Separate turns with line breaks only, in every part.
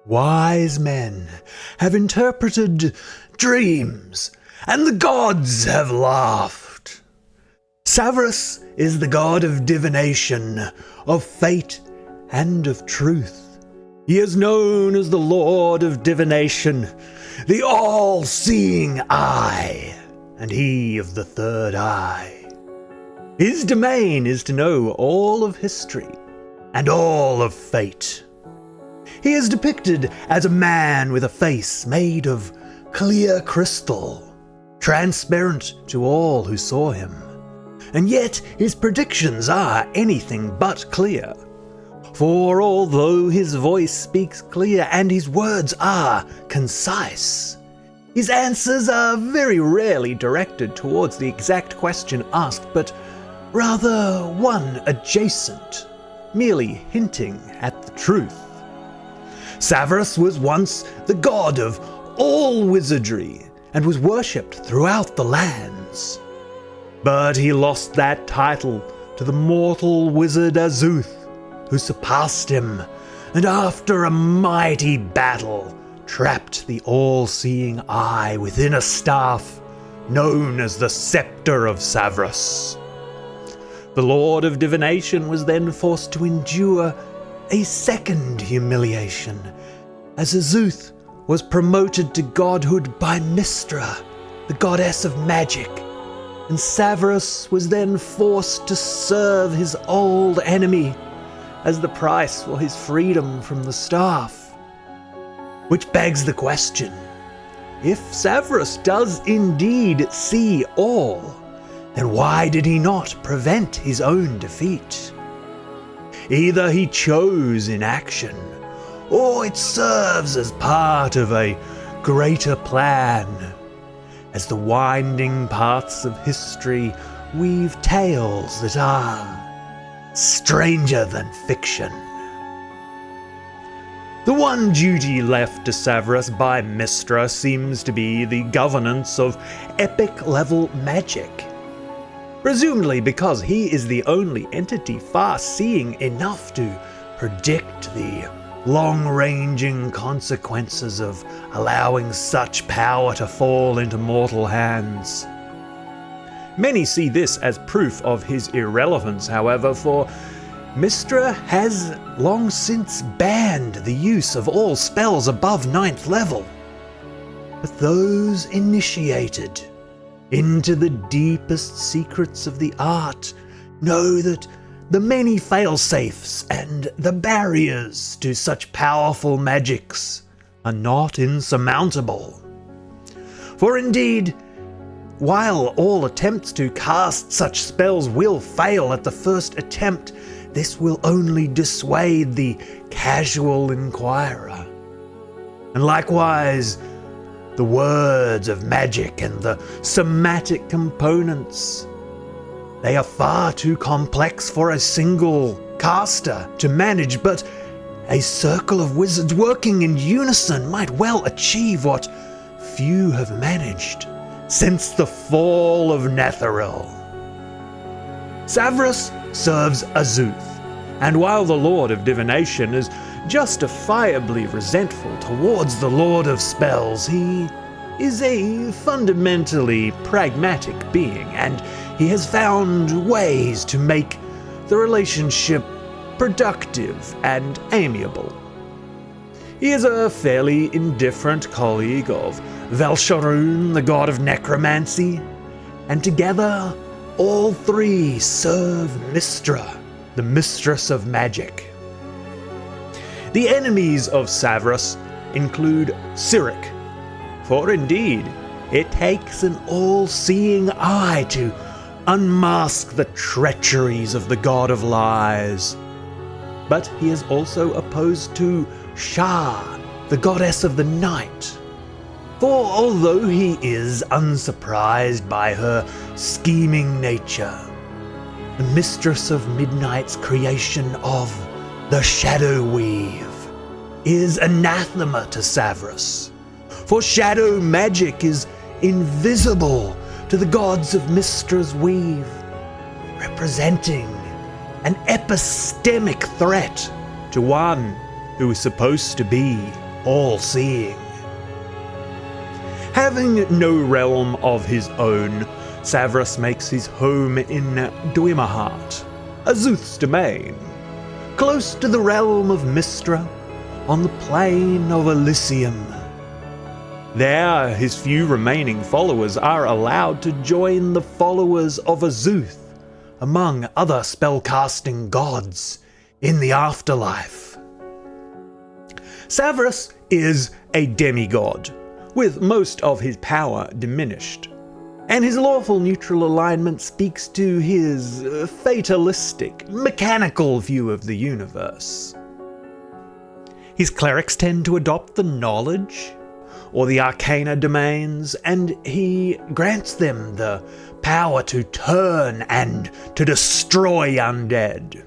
Wise men have interpreted dreams, and the gods have laughed. Savras is the god of divination, of fate, and of truth. He is known as the Lord of Divination, the all-seeing eye, and he of the third eye. His domain is to know all of history and all of fate. He is depicted as a man with a face made of clear crystal, transparent to all who saw him, and yet his predictions are anything but clear. For although his voice speaks clear and his words are concise, his answers are very rarely directed towards the exact question asked, but rather one adjacent, merely hinting at the truth. Savras was once the god of all wizardry and was worshipped throughout the lands. But he lost that title to the mortal wizard Azuth, who surpassed him, and after a mighty battle, trapped the all-seeing eye within a staff known as the Scepter of Savras. The Lord of Divination was then forced to endure a second humiliation, as Azuth was promoted to godhood by Mystra, the goddess of magic, and Savras was then forced to serve his old enemy as the price for his freedom from the staff. Which begs the question, if Savras does indeed see all, then why did he not prevent his own defeat? Either he chose inaction, or it serves as part of a greater plan, as the winding paths of history weave tales that are stranger than fiction. The one duty left to Savras by Mystra seems to be the governance of epic-level magic, presumably because he is the only entity far-seeing enough to predict the long-ranging consequences of allowing such power to fall into mortal hands. Many see this as proof of his irrelevance, however, for Mystra has long since banned the use of all spells above 9th level. But those initiated into the deepest secrets of the art know that the many fail-safes and the barriers to such powerful magics are not insurmountable. For indeed, while all attempts to cast such spells will fail at the first attempt, this will only dissuade the casual inquirer. And likewise, the words of magic and the somatic components, they are far too complex for a single caster to manage, but a circle of wizards working in unison might well achieve what few have managed since the fall of Netheril. Savras serves Azuth, and while the Lord of Divination is justifiably resentful towards the Lord of Spells, he is a fundamentally pragmatic being, and he has found ways to make the relationship productive and amiable. He is a fairly indifferent colleague of Velsharoon, the god of necromancy, and together all three serve Mystra, the mistress of magic. The enemies of Savras include Cyric, for indeed it takes an all-seeing eye to unmask the treacheries of the god of lies. But he is also opposed to Shah, the goddess of the night. For although he is unsurprised by her scheming nature, the mistress of midnight's creation of the Shadow Weave is anathema to Savras, for shadow magic is invisible to the gods of Mystra's weave, representing an epistemic threat to one who is supposed to be all-seeing. Having no realm of his own, Savras makes his home in Duimahat, a Zuth's domain, close to the realm of Mistra, on the plain of Elysium. There, his few remaining followers are allowed to join the followers of Azuth, among other spellcasting gods, in the afterlife. Savras is a demigod, with most of his power diminished, and his lawful neutral alignment speaks to his fatalistic, mechanical view of the universe. His clerics tend to adopt the knowledge or the arcana domains, and he grants them the power to turn and to destroy undead.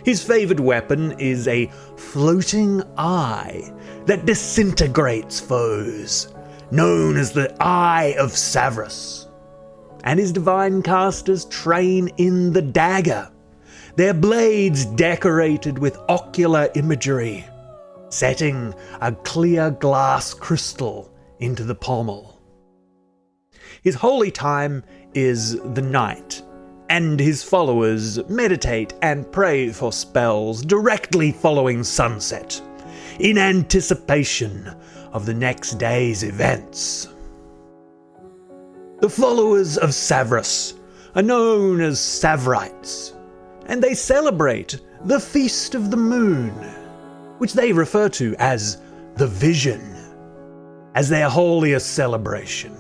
His favored weapon is a floating eye that disintegrates foes, known as the Eye of Savras. And his divine casters train in the dagger, their blades decorated with ocular imagery, setting a clear glass crystal into the pommel. His holy time is the night, and his followers meditate and pray for spells directly following sunset, in anticipation of the next day's events. The followers of Savras are known as Savrites, and they celebrate the Feast of the Moon, which they refer to as the Vision, as their holiest celebration,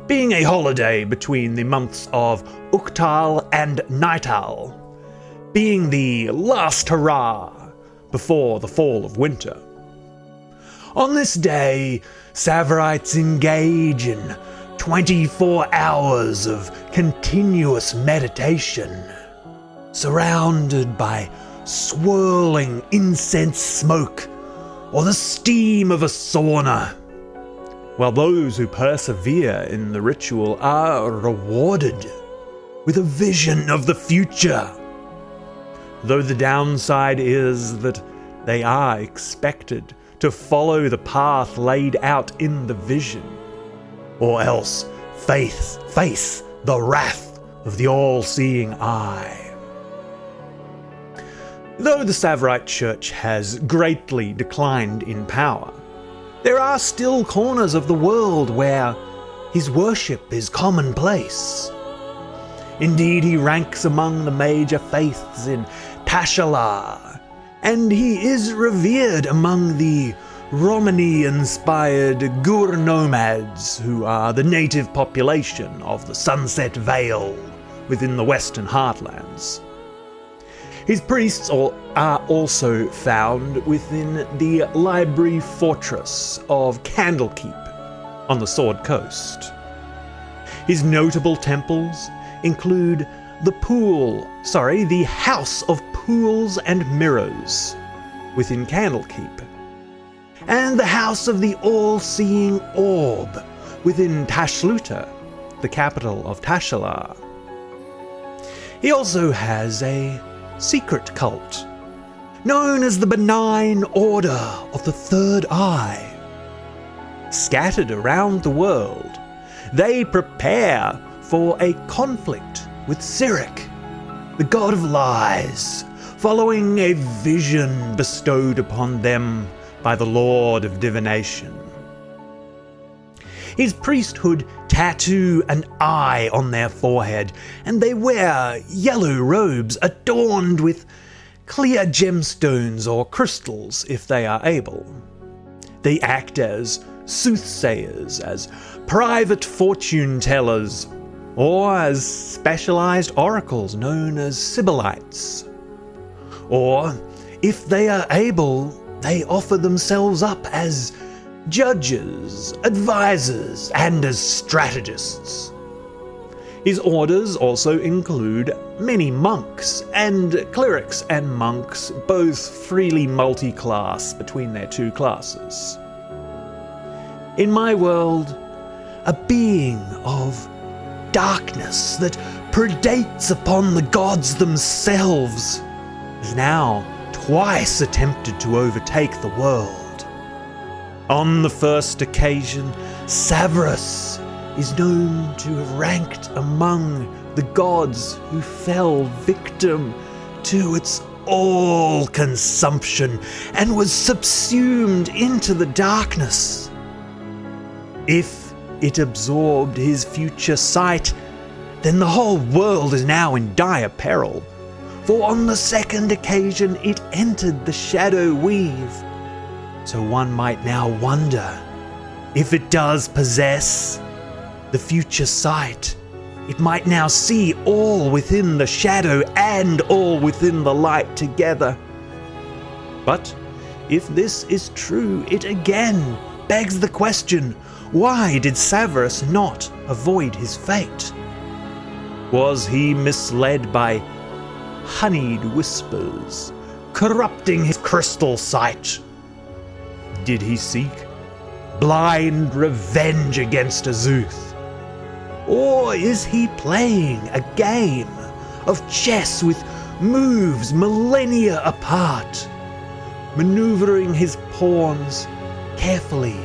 being a holiday between the months of Uktal and Nightal, being the last hurrah before the fall of winter. On this day, Savrites engage in 24 hours of continuous meditation, surrounded by swirling incense smoke or the steam of a sauna, while those who persevere in the ritual are rewarded with a vision of the future, though the downside is that they are expected to follow the path laid out in the vision, or else face the wrath of the all-seeing eye. Though the Savrite Church has greatly declined in power, there are still corners of the world where his worship is commonplace. Indeed, he ranks among the major faiths in Tashalar, and he is revered among the Romani-inspired Gur nomads, who are the native population of the Sunset Vale within the Western Heartlands. His priests are also found within the Library Fortress of Candlekeep on the Sword Coast. His notable temples include the House of Pools and Mirrors within Candlekeep, and the House of the All-Seeing Orb within Tashluta, the capital of Tashalar. He also has a secret cult, known as the Benign Order of the Third Eye. Scattered around the world, they prepare for a conflict with Cyric, the god of lies, following a vision bestowed upon them by the Lord of Divination. His priesthood tattoo an eye on their forehead, and they wear yellow robes adorned with clear gemstones or crystals if they are able. They act as soothsayers, as private fortune tellers, or as specialized oracles known as Sibyllites. Or, if they are able, they offer themselves up as judges, advisors, and as strategists. His orders also include many monks and clerics and monks, both freely multi-class between their two classes. In my world, a being of darkness that predates upon the gods themselves has now twice attempted to overtake the world. On the first occasion, Savras is known to have ranked among the gods who fell victim to its all-consumption and was subsumed into the darkness. If it absorbed his future sight, then the whole world is now in dire peril, for on the second occasion it entered the shadow weave. So one might now wonder, if it does possess the future sight, it might now see all within the shadow and all within the light together. But if this is true, it again begs the question, why did Savras not avoid his fate? Was he misled by honeyed whispers, corrupting his crystal sight? Did he seek blind revenge against Azuth? Or is he playing a game of chess with moves millennia apart, maneuvering his pawns carefully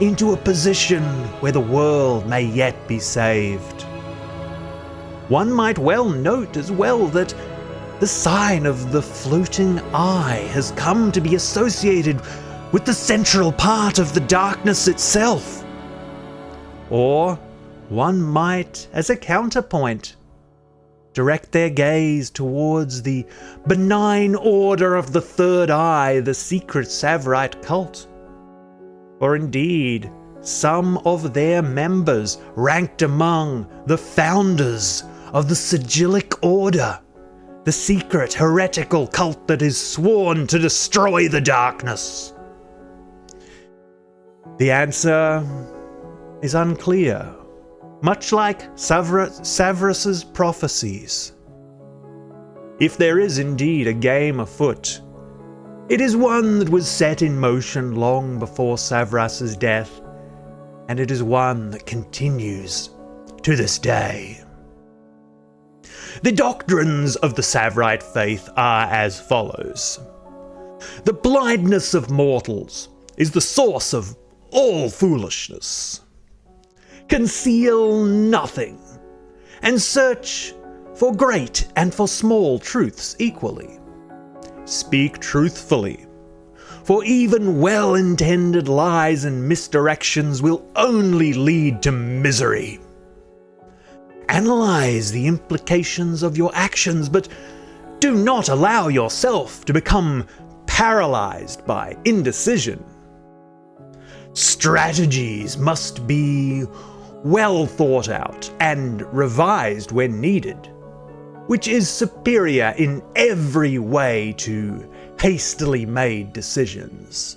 into a position where the world may yet be saved? One might well note as well that the sign of the floating eye has come to be associated with the central part of the darkness itself. Or one might, as a counterpoint, direct their gaze towards the benign order of the Third Eye, the secret Savrite cult. Or indeed, some of their members ranked among the founders of the Sigillic Order, the secret heretical cult that is sworn to destroy the darkness. The answer is unclear, much like Savras's prophecies. If there is indeed a game afoot, it is one that was set in motion long before Savras's death, and it is one that continues to this day. The doctrines of the Savrite faith are as follows. The blindness of mortals is the source of all foolishness. Conceal nothing, and search for great and for small truths equally. Speak truthfully, for even well-intended lies and misdirections will only lead to misery. Analyze the implications of your actions, but do not allow yourself to become paralyzed by indecision. Strategies must be well thought out and revised when needed, which is superior in every way to hastily made decisions.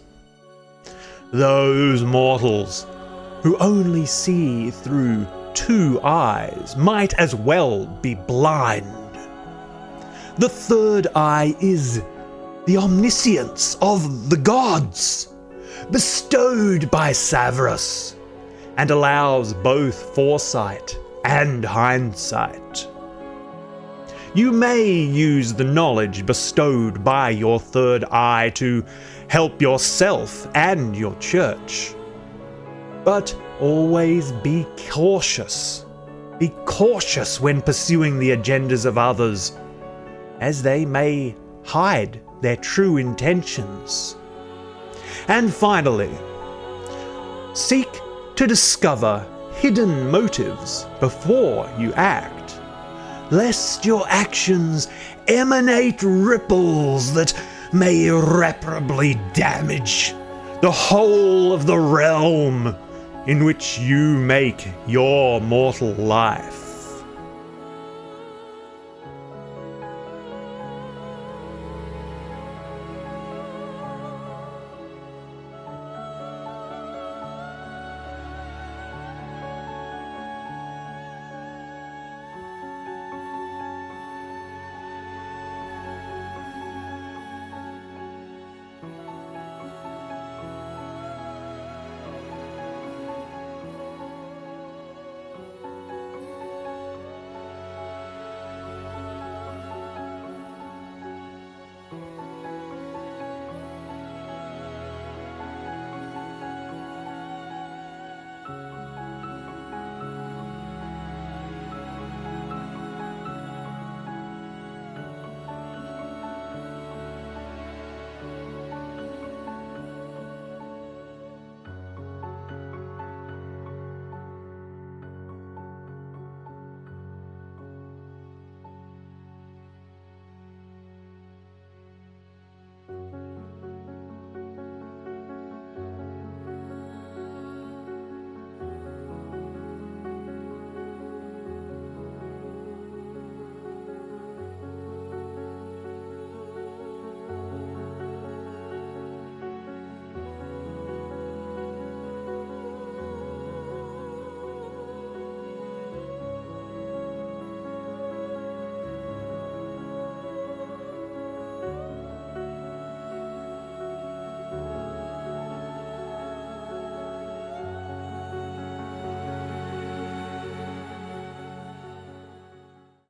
Those mortals who only see through two eyes might as well be blind. The third eye is the omniscience of the gods, bestowed by Savras, and allows both foresight and hindsight. You may use the knowledge bestowed by your third eye to help yourself and your church. But always be cautious. Be cautious when pursuing the agendas of others, as they may hide their true intentions. And finally, seek to discover hidden motives before you act, lest your actions emanate ripples that may irreparably damage the whole of the realm in which you make your mortal life.